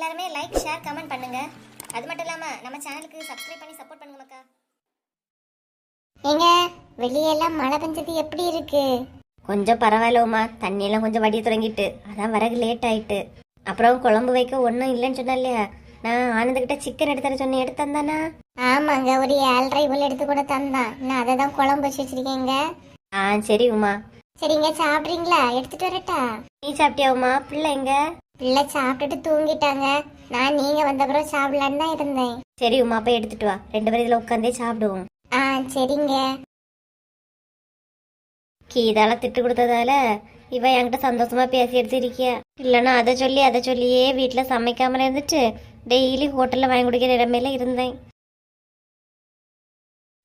எல்லாருமே like share comment பண்ணுங்க. அது மட்டும் இல்லாம நம்ம சேனலுக்கு சப்ஸ்கிரைப் பண்ணி சப்போர்ட் பண்ணுங்க மக்கா. ஏங்க வெளியெல்லாம் மழை பெஞ்சது எப்படி இருக்கு? கொஞ்சம் பரவாயில்லம்மா, தண்ணியெல்லாம் கொஞ்சம் வடிய தொடங்கிட்டு, அதான் வரகு லேட் ஆயிட்டு. அப்புறம் குழம்பு வைக்க ஒன்றும் இல்லைன்னு சொன்னா இல்லையா, நான் ஆனந்தகிட்ட சிக்கன் எடுத்துற சொன்னேன், எடுத்து தந்தானா? ஆமாங்க, ஒரு 7.5 போல எடுத்து கூட தந்தான். நான் அதை தான் குழம்பு வச்சு வச்சிருக்கேங்க. சரி உமா. சரிங்க, சாப்பிட்றீங்களா? எடுத்துட்டு வரட்டா? நீ சாப்பிட்டியா உமா? பிள்ளை எங்க? பிள்ளை சாப்பிட்டுட்டு தூங்கிட்டாங்க. நான் நீங்க வந்த பிறகு சாப்பிடலான்னு தான் இருந்தேன். சரி உமா, போய் எடுத்துட்டு வா, 2 பேரும் இதில் உட்காந்தே சாப்பிடுவோம். சரிங்க. கீதால திட்டு கொடுத்ததால இவ என்கிட்ட சந்தோஷமா பேசி எடுத்திருக்கியா, இல்லைன்னா அதை சொல்லியே வீட்டில் சமைக்காம இருந்துட்டு டெய்லி ஹோட்டல்ல வாங்கி குடிக்கிற இடமேல இருந்தேன்.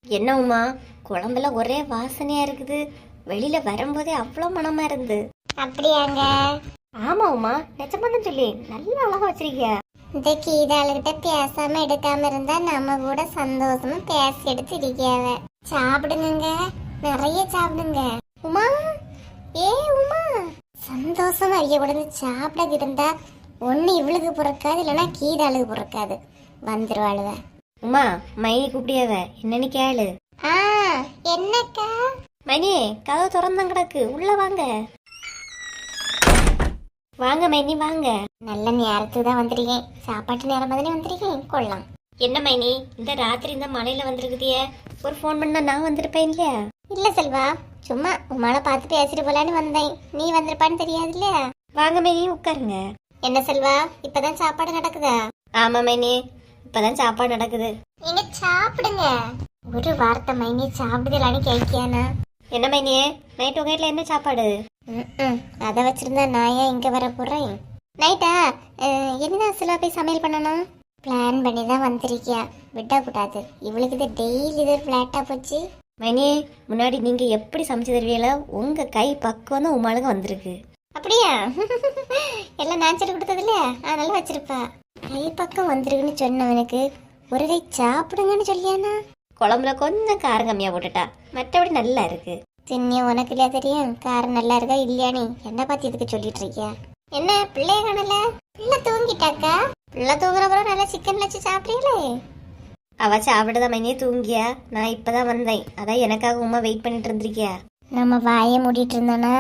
என்ன உமா, குழம்புல ஒரே வாசனையா இருக்குது, வெளியில வரும்போதே அவ்வளோ மனமா இருந்து. அப்படியாங்க? ஆமா உமா, நிஜமான சொல்லி நல்லா அழகா வச்சிருக்கியா. இந்த கீதாளுகிட்ட பேசாம எடுக்காம இருந்தா நம்ம கூட சந்தோஷமா பேசி எடுத்து இருக்கியாவ. சாப்பிடுங்க, நிறைய சாப்பிடுங்க. உமா, உமா, சந்தோஷமா இருக்க கூடாது. சாப்பிட இருந்தா ஒண்ணு இவளுக்கு பிறக்காது, இல்லைன்னா கீதாளுக்கு பிறக்காது, வந்துருவாளுவ. உமா, மைனி கூப்பிடியாவ, என்னன்னு கேளு. என்னக்கா? மைனி, கதவு திறந்தான் கிடக்கு, உள்ள வாங்க. வாங்க மைனி வாங்க. நல்ல நேரத்துக்கு தான் வந்திருக்கேன், சாப்பாட்டு நேரம் தானே வந்திருக்கேன், கொள்ளலாம். என்ன மைனி, இந்த ராத்திரி இந்த மலையில வந்திருக்குதியே, ஒரு ஃபோன் பண்ணா நான் வந்திருப்பேன் இல்லையா? இல்ல செல்வா, சும்மா உமால பார்த்து பேசிட்டு போலான்னு வந்தேன், நீ வந்திருப்பான்னு தெரியாது இல்லையா? வாங்க மைனி, உட்காருங்க. என்ன செல்வா, இப்பதான் சாப்பாடு நடக்குதா? ஆமா மைனி, இப்பதான் சாப்பாடு நடக்குது. நீங்க சாப்பிடுங்க. ஒரு வார்த்தை மைனி சாப்பிடுதலான்னு கேட்கியானா? என்ன மைனியே, நைட் உங்க வீட்டுல என்ன சாப்பாடு? அதை வச்சிருந்தா நான் ஏன் இங்க வர போறேன்? நைட்டா என்னதான் செல்வா போய் சமையல் பண்ணணும்? பிளான் பண்ணி தான் வந்திருக்கியா, விடக்கூடாது. இவளுக்கு இது டெய்லி இது பிளாட்டா போச்சு. மைனியே, முன்னாடி நீங்க எப்படி சமைச்சு தருவீங்களா, உங்க கை பக்குவம் தான் உமாளுங்க வந்திருக்கு. அப்படியா? எல்லாம் நான் சொல்லி கொடுத்தது இல்லையா, அதனால வச்சிருப்பா. கை பக்கம் வந்திருக்குன்னு சொன்னவனுக்கு ஒரு கை சாப்பிடுங்கன்னு சொல்லியானா? குழம்புல கொஞ்சம் காரம் கம்மியா போட்டுட்டா, மற்றபடி நல்லா இருக்கு. தின்னிய உனக்கு இல்லையா தெரியும், காரம் நல்லா இருக்கா இல்லையானே, என்ன பார்த்து இதுக்கு சொல்லிட்டு இருக்கியா? என்ன பிள்ளைய காணல? பிள்ளை தூங்கிட்டாக்கா? பிள்ளை தூங்குறப்பறம் நல்லா சிக்கன் வச்சு சாப்பிட்றீங்களே. அவ சாப்பிடுதா மைனியே தூங்கியா? நான் இப்பதான் வந்தேன், அதான் எனக்காக உமா வெயிட் பண்ணிட்டு இருந்திருக்கியா? நம்ம வாயை மூடிட்டு இருந்தோன்னா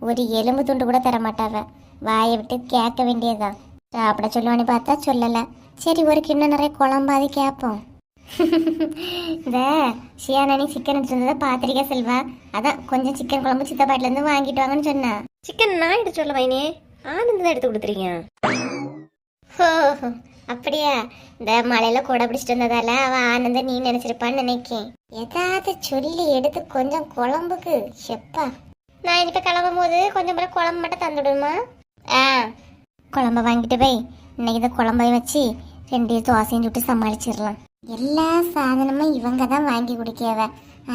ஒரு எலும்பு துண்டு கூட தர மாட்டாவ, வாயை விட்டு கேட்க வேண்டியதான். சாப்பிட சொல்லுவான்னு பார்த்தா சொல்லல. சரி, ஒரு கிண்ணம் நிறைய குழம்பாது கேட்போம். இந்த ஷியானி சிக்கன் எடுத்துருந்ததை பாத்திரிக்கா செல்வா, அதான் கொஞ்சம் சிக்கன் குழம்பு சித்தப்பாட்டில இருந்து வாங்கிட்டு வாங்கன்னு சொன்னா. சிக்கன் நான் எடுத்து சொல்ல மைனியே, ஆனந்த் தான் எடுத்து கொடுத்துறீங்க. அப்படியா? இந்த மலையில கூட பிடிச்சிட்டு வந்ததால அவ ஆனந்த நீ நினைச்சிருப்பான்னு நினைக்கேன். ஏதாவது சொல்லி எடுத்து கொஞ்சம் குழம்புக்கு செப்பா. நான் இனிப்ப கிளம்பும் போது கொஞ்சம் போல குழம்பு மட்டும் தந்துடுமா? குழம்ப வாங்கிட்டு போய் இன்னைக்கு இந்த குழம்பை வச்சு 2 தோசையும் சுட்டு சமாளிச்சிடலாம். எல்லா சாதனமும் இவங்க தான் வாங்கி குடிக்கவ,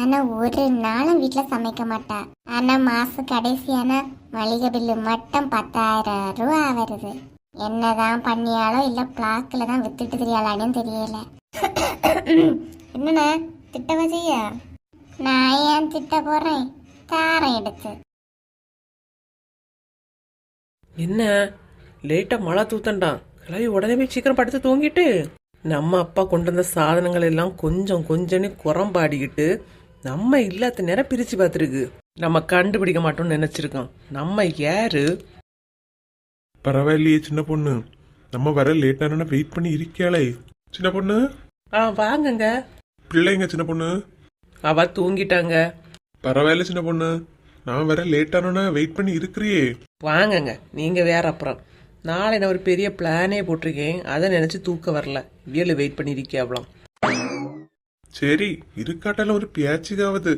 ஆனா ஒரு நாளும் வீட்டுல சமைக்க மாட்டா. ஆனா மாசம் கடைசியான மளிகை பில்லு மட்டும் 10,000 ரூபா வருது. என்னதான் பண்ணியாலோ இல்ல பிளாக்ல தான் வித்துட்டு தெரியாளானு தெரியல. என்னண்ணா திட்டவா செய்ய? நான் ஏன் திட்ட போறேன், தாரம் எடுத்து. என்ன லேட்டா மழை தூத்தண்டான், கிளவி உடனே போய் சீக்கிரம் படுத்து தூங்கிட்டு, நம்ம அப்பா கொண்டு வந்த சாதனங்கள் எல்லாம் கொஞ்சம் கொஞ்சம்னு குறம்பாடிக்கிட்டு நம்ம இல்லாத நேரம் பிரிச்சு பார்த்துருக்கு. நம்ம கண்டுபிடிக்க மாட்டோம்னு நினைச்சிருக்கோம். நம்ம யாரு? பரவாயில்லையே சின்ன பொண்ணு, நம்ம வர லேட்டான வெயிட் பண்ணி இருக்கியாளே சின்ன பொண்ணு. வாங்குங்க. பிள்ளைங்க சின்ன பொண்ணு? அவ தூங்கிட்டாங்க. பரவாயில்ல சின்ன பொண்ணு, நான் வர லேட்டான வெயிட் பண்ணி இருக்கிறியே. வாங்குங்க, நீங்க வேற. அப்புறம் நாளை நான் ஒரு பெரிய பிளானே போட்டிருக்கேன், அதை நினைச்சு தூக்க வரல, வியலு வெயிட் பண்ணி இருக்கியாவலாம். சரி, இருக்காட்டால ஒரு பேச்சுக்காவது.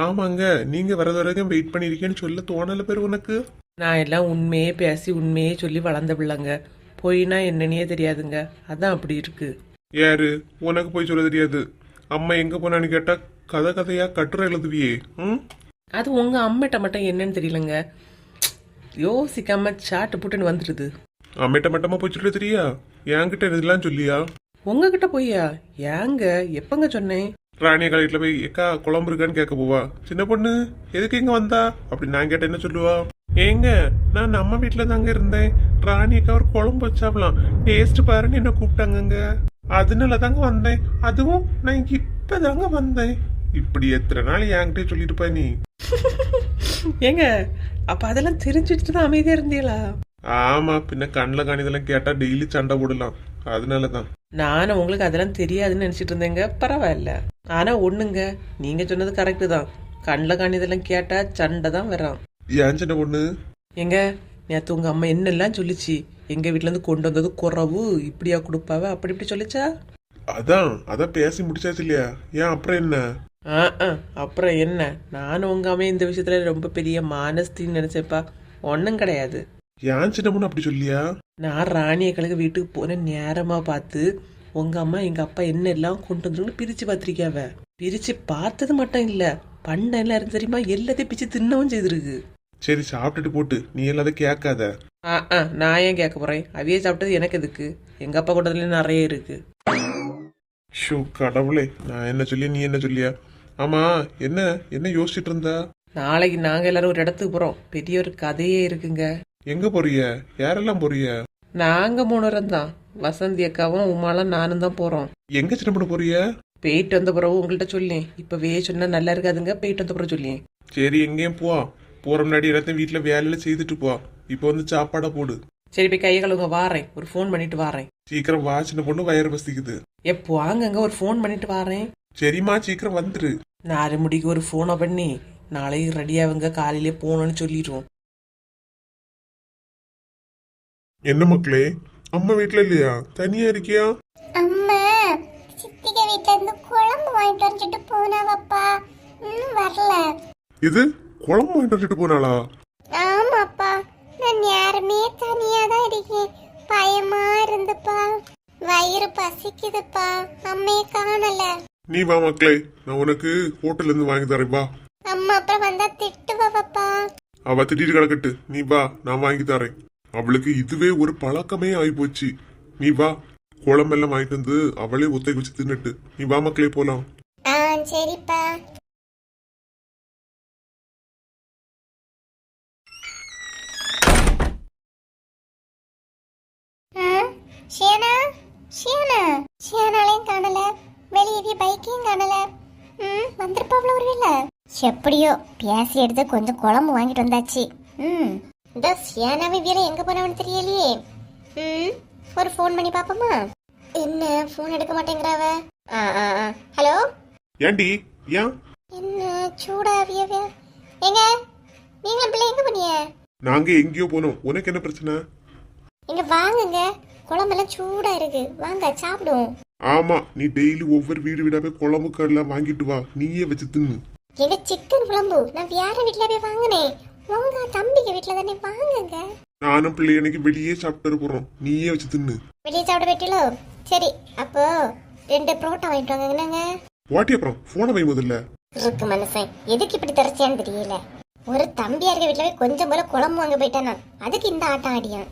ஆமாங்க, நீங்க வரது வரைக்கும் வெயிட் பண்ணிருக்கேன்னு சொல்ல தோணல பேர் உனக்கு? நான் எல்லாம் உண்மையே பேசி உண்மையே சொல்லி வளர்ந்த பிள்ளைங்க, போயினா என்னன்னே தெரியாதுங்க, அதான் அப்படி இருக்கு. யாரு உனக்கு போய் சொல்ல தெரியாது? அம்மா எங்க போனான்னு கேட்டா கதை கதையா கட்டுரை எழுதுவியே. அது உங்க அம்மிட்ட மட்டும் என்னன்னு தெரியலங்க, யோசிக்காம சாட்டு புட்டுன்னு வந்துடுது. அம்மிட்ட மட்டமா போய் சொல்ல தெரியா? என்கிட்ட இதெல்லாம் சொல்லியா? உங்ககிட்ட போய்யா? ஏங்க எப்பங்க சொன்னேன்? ராணிய காலேஜ்ல போய் எக்கா குழம்பு இருக்கான்னு கேட்க போவா. சின்ன பொண்ணு எதுக்கு இங்க வந்தா அப்படி நான் கேட்ட என்ன சொல்லுவா? ஏங்க நான் நம்ம வீட்டுல தாங்க இருந்தேன். ராணி அக்கா ஒரு குழம்பு வச்சாவலாம், டேஸ்ட் பாருன்னு என்ன கூப்பிட்டாங்கங்க. அதனால தாங்க வந்தேன். அதுவும் நான் இப்பதாங்க வந்தேன். இப்படி எத்தனை நாள் என்கிட்ட சொல்லிட்டு போய் நீ. ஏங்க அப்ப அதெல்லாம் தெரிஞ்சுட்டு தான் அமைதியா இருந்தீங்களா? ஆமா, பின்ன கண்ணில் காணிதெல்லாம் கேட்டா டெய்லி சண்டை போடலாம், அதனாலதான். நானும் உங்களுக்கு அதெல்லாம் தெரியாதுன்னு நினைச்சிட்டு இருந்தேங்க. பரவாயில்ல. ஆனா ஒண்ணுங்க, நீங்க சொன்னது கரெக்டு தான். கண்ணில் காணிதெல்லாம் கேட்டா சண்டை தான் வரும். ஏன் சின்ன பொண்ணு? எங்க நேற்று உங்க அம்மா என்னெல்லாம் சொல்லிச்சு? எங்க வீட்டுல இருந்து கொண்டு வந்தது குறவு, இப்படியா கொடுப்பாவ, அப்படி இப்படி சொல்லிச்சா? அதான் பேசி முடிச்சாச்சு இல்லையா? ஏன் அப்புறம் என்ன? அப்புறம் என்ன, நானும் உங்க அம்மா இந்த விஷயத்துல ரொம்ப பெரிய மானஸ்தின்னு நினைச்சேப்பா. ஒன்றும் கிடையாது. ஏன் சின்ன பொண்ணு அப்படி சொல்லியா? நான் ராணி அக்களுக்கு வீட்டுக்கு போன நேரமா பார்த்து உங்க அம்மா எங்க அப்பா என்ன எல்லாம் கொண்டு வந்துருன்னு பிரிச்சு பார்த்திருக்காவ. பிரிச்சு பார்த்தது மட்டும் இல்ல, பண்ண எல்லாம் இருந்து தெரியுமா, எல்லாத்தையும் பிச்சு தின்னவும் செய்திருக்கு. சரி, சாப்பிட்டுட்டு போட்டு நீ எல்லாத்தையும் கேட்காத. நான் ஏன் கேட்க போறேன்? அவையே சாப்பிட்டது எனக்கு எதுக்கு? எங்க அப்பா கொண்டதுல நிறைய இருக்கு. ஷோ கடவுளே, நான் என்ன சொல்லியா நீ என்ன சொல்லியா? ஆமா, என்ன என்ன யோசிச்சுட்டு இருந்தா? நாளைக்கு நாங்க எல்லாரும் ஒரு இடத்துக்கு போறோம். பெரிய ஒரு கதையே இருக்குங்க. எங்க போறிய? யாரெல்லாம் போறிய? நாங்க 3 பேரும் தான். வசந்தி அக்காவும் உமாலாம் நானும் தான் போறோம். எங்க சின்ன பண்ண போறிய? போயிட்டு வந்த பிறகு உங்கள்கிட்ட சொல்லேன். இப்பவே சொன்னா நல்லா இருக்காதுங்க. போயிட்டு வந்த பிறகு சொல்லேன். சரி, எங்கேயும் போற முன்னாடி எல்லாத்தையும் வீட்டுல வேலையில செய்துட்டு போ. இப்ப வந்து சாப்பாடா போடு. சரி, போய் கையை கழுவுங்க, வாரேன். ஒரு ஃபோன் பண்ணிட்டு வாரேன். சீக்கிரம் வா சின்ன பொண்ணு, வயிறு பசிக்குது. எப்போ வாங்கங்க, ஒரு ஃபோன் பண்ணிட்டு வாரேன். சரிம்மா, சீக்கிரம் வந்துரு. 4 மணிக்கு ஒரு ஃபோனை பண்ணி நாளைக்கு ரெடியாவுங்க, காலையிலே போகணும்னு சொல்லிடுவோம். என்ன மக்களே, அம்மா வீட்டுல இல்லையா? தனியா இருக்கியா? அம்மா சித்திக வீட்ல இருந்து குழம்பு வாங்கிட்டு வந்துட்டு போனாவப்பா. வரல. இது குழம்பு வாங்கிட்டு வந்துட்டு போனாளா? ஆமாப்பா, நான் யாருமே தனியா தான் இருக்கேன். பயமா இருந்துப்பா, வயிறு பசிக்குதுப்பா. அம்மையை காணல. நீ வா மக்களே, நான் உனக்கு ஹோட்டல்ல இருந்து வாங்கி தரேன், வா. அம்மா அப்புறம் வந்தா திட்டுவாப்பா. அவ திட்டிட்டு கிடக்கட்டு, நீ வா, நான் வாங்கி தரேன். அவளுக்கு இதுவே ஒரு பழக்கமே ஆகி போச்சு. நீ வா, குழம்பெல்லாம் வாங்கிட்டு வந்து அவளே ஒத்தை வச்சு தின்னுட்டு. நீ வா மக்களே, போலாம். சரிப்பா. ஷியானாலையும் காணல, வெளியே பைக்கையும் காணல. வந்திருப்பாப்ல ஒருவேளை. எப்படியோ பேசி எடுத்து கொஞ்சம் குழம்பு வாங்கிட்டு வந்தாச்சு. இந்த ஷியானாவை வீர எங்க போனவன்னு தெரியலையே. ஒரு ஃபோன் பண்ணி பாப்போமா? என்ன ஃபோன் எடுக்க மாட்டேங்கிறாவ? ஹலோ. ஏண்டி? ஏன் என்ன சூடாவியவ? எங்க நீங்களும் பிள்ளை எங்க போனீங்க? நாங்க எங்கேயோ போனோம், உனக்கு என்ன பிரச்சனை? இங்க வாங்குங்க, குழம்பெல்லாம் சூடா இருக்கு, வாங்க சாப்பிடுவோம். ஆமா, நீ டெய்லி ஒவ்வொரு வீடு வீடாவே குழம்பு கடல வாங்கிட்டு வா, நீயே வச்சு தின்னு. எங்க சிக்கன் குழம்பு நான் வேற வீட்டுல போய் வாங்கினேன். உங்க தம்பிக்கு வீட்டுல தானே, வாங்குங்க. நானும் பிள்ளை எனக்கு வெளியே சாப்பிட்டு போறோம், நீயே வச்சு தின்னு. வெளியே சாப்பிட போயிட்டீங்களோ? சரி, அப்போ 2 புரோட்டா வாங்கிட்டு வாங்க. என்னங்க வாட்டி? அப்புறம் போன வை முதல்ல. இருக்கு மனுஷன், எதுக்கு இப்படி தரச்சியான்னு தெரியல. ஒரு தம்பியா இருக்க வீட்டுல போய் கொஞ்சம் போல குழம்பு வாங்க போயிட்டானா, அதுக்கு இந்த ஆட்டம் ஆடியான்.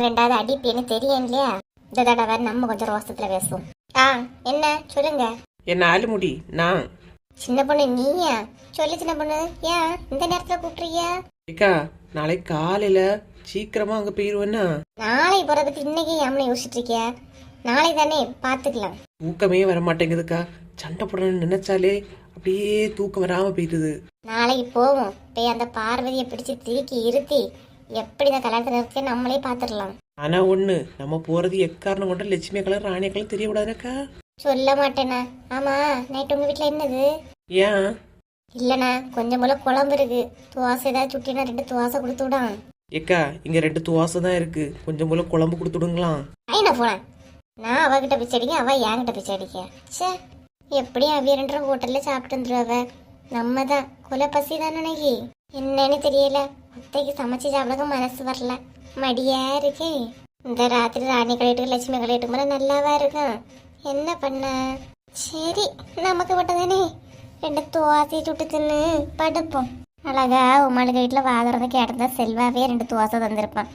ரெண்டாவது அடிப்பேன்னு தெரியும் இல்லையா? இந்த தடவை நம்ம கொஞ்சம் ரோசத்துல பேசுவோம். என்ன சொல்லுங்க. என்ன ஆளு முடி? நான் சின்ன பொண்ணு நீயா? சொல்லு சின்ன பொண்ணு, ஏன் இந்த நேரத்துல கூப்பிடுறியா? ஏக்கா, நாளைக்கு காலையில சீக்கிரமா அங்க போயிருவேன்னா. நாளை போறதுக்கு இன்னைக்கு ஏம்ல யோசிச்சுட்டு இருக்கியா? நாளை தானே, பாத்துக்கலாம். தூக்கமே வர மாட்டேங்குதுக்கா. சண்டை போடணும்னு நினைச்சாலே அப்படியே தூக்கம் வராம போயிடுது. நாளைக்கு போவோம், போய் அந்த பார்வதியை பிடிச்சு திருக்கி இருத்தி எப்படி இந்த கல்யாணத்தை நிறுத்தி நம்மளே பாத்துடலாம். ஆனா ஒண்ணு, நம்ம போறது எக்காரணம் கொண்ட லட்சுமி கலர் ராணி கலர் தெரியக்கூடாதுக்கா. சொல்ல மாட்டேனா? ஆமா, நைட் உங்க வீட்டுல என்னது? ஏன் இல்லண்ணா, கொஞ்சம் போல குழம்பு இருக்கு, துவாசை ஏதாவது சுட்டினா 2 துவாசை கொடுத்து விடான். ஏக்கா, இங்க 2 துவாசை தான் இருக்கு, கொஞ்சம் போல குழம்பு கொடுத்துடுங்களாம். ஐயா போனேன், நான் அவகிட்ட பிச்சை அடிக்க, அவ என்கிட்ட பிச்சை அடிக்க. சே, எப்படியும் அவிய 2 ஹோட்டல்ல சாப்பிட்டு வந்துருவ. நம்ம தான் கொலை பசி தான் நினைக்கி. என்னன்னு தெரியல, அத்தைக்கு சமைச்சு சாப்பிட மனசு வரல, மடியா இருக்கே. இந்த ராத்திரி ராணி கலையிட்டு லட்சுமி கலையிட்டு போல நல்லாவா இருக்கும். என்ன பண்ண? சரி, நமக்கு மட்டும்தானே 2 துவாசை சுட்டு தின்னு படுப்போம். அழகா உமாளுக்கு வீட்டுல வாதுறத கேட்டதா செல்வாவே 2 துவாசை தந்திருப்பான்.